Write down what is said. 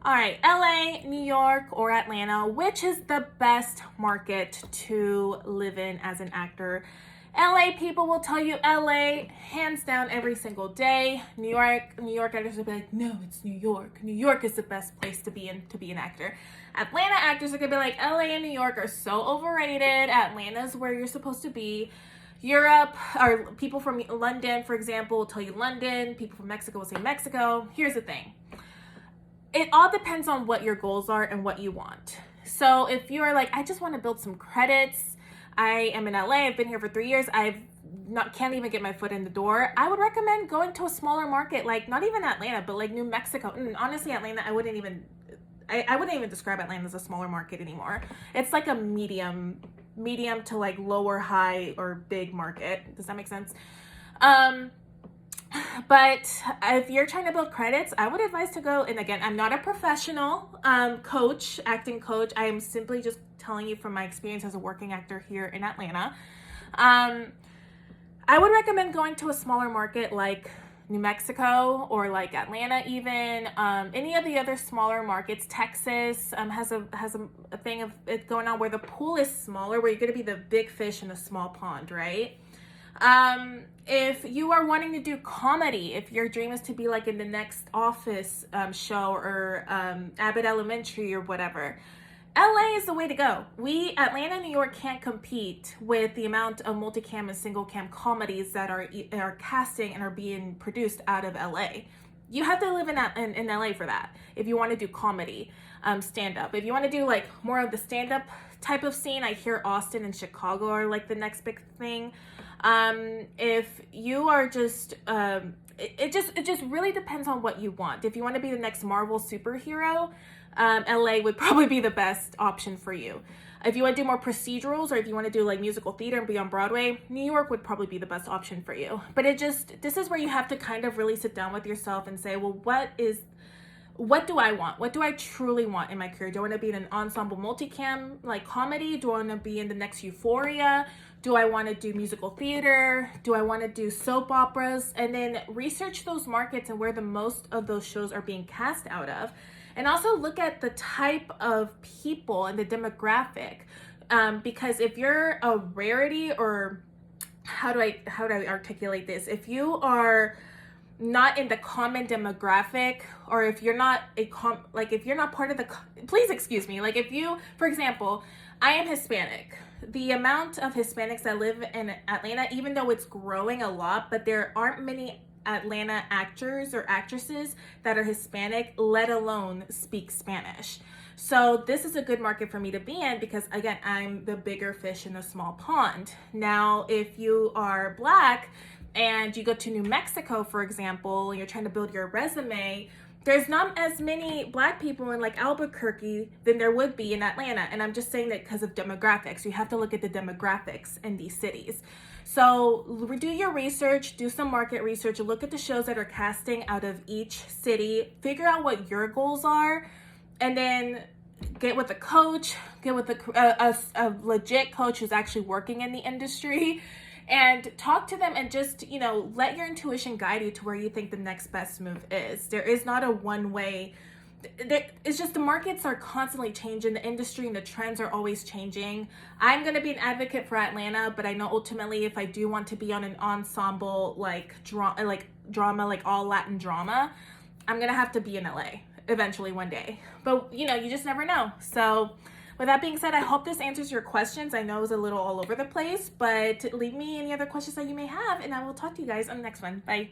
All right, LA, New York, or Atlanta, which is the best market to live in as an actor? LA people will tell you LA, hands down, every single day. New York actors will be like, no, it's New York. New York is the best place to be in to be an actor. Atlanta actors are gonna be like, LA and New York are so overrated. Atlanta's where you're supposed to be. Europe, or people from London, for example, will tell you London. People from Mexico will say Mexico. Here's the thing. It all depends on what your goals are and what you want. So if you are like, I just want to build some credits, I am in LA, I've been here for 3 years, can't even get my foot in the door, I would recommend going to a smaller market, like not even Atlanta, but like New Mexico. Honestly, Atlanta, I wouldn't even describe Atlanta as a smaller market anymore. It's like a medium to like lower high or big market. Does that make sense? But if you're trying to build credits, I would advise to go, and again, I'm not a professional acting coach. I am simply just telling you from my experience as a working actor here in Atlanta. I would recommend going to a smaller market like New Mexico or like Atlanta even. Any of the other smaller markets. Texas has a thing of it going on where the pool is smaller, where you're going to be the big fish in a small pond, right? If you are wanting to do comedy, if your dream is to be like in the next Office show or Abbott Elementary or whatever, LA is the way to go. Atlanta and New York can't compete with the amount of multicam and single cam comedies that are casting and are being produced out of LA. You have to live in LA for that. If you want to do comedy, stand up. If you want to do like more of the stand up type of scene, I hear Austin and Chicago are like the next big thing. If you are just, it just really depends on what you want. If you want to be the next Marvel superhero, LA would probably be the best option for you. If you want to do more procedurals, or if you want to do like musical theater and be on Broadway, New York would probably be the best option for you. But this is where you have to kind of really sit down with yourself and say, well, what do I want? What do I truly want in my career? Do I want to be in an ensemble multicam like comedy? Do I want to be in the next Euphoria? Do I want to do musical theater? Do I want to do soap operas? And then research those markets and where the most of those shows are being cast out of. And also look at the type of people and the demographic. Because if you're a rarity, or how do I articulate this? If you are not in the common demographic, or if you're not if you're not part of please excuse me, like if you, for example, I am Hispanic. The amount of Hispanics that live in Atlanta, even though it's growing a lot, but there aren't many Atlanta actors or actresses that are Hispanic, let alone speak Spanish. So this is a good market for me to be in because, again, I'm the bigger fish in a small pond. Now, if you are Black and you go to New Mexico, for example, and you're trying to build your resume, there's not as many Black people in like Albuquerque than there would be in Atlanta. And I'm just saying that because of demographics. You have to look at the demographics in these cities. So do your research, do some market research, look at the shows that are casting out of each city, figure out what your goals are, and then get with a coach, get with a legit coach who's actually working in the industry, and talk to them, and just, let your intuition guide you to where you think the next best move is. There is not a one way. It's just the markets are constantly changing. The industry and the trends are always changing. I'm going to be an advocate for Atlanta, but I know ultimately if I do want to be on an ensemble drama, like all Latin drama, I'm going to have to be in LA eventually one day. But, you just never know. So with that being said, I hope this answers your questions. I know it was a little all over the place, but leave me any other questions that you may have, and I will talk to you guys on the next one. Bye.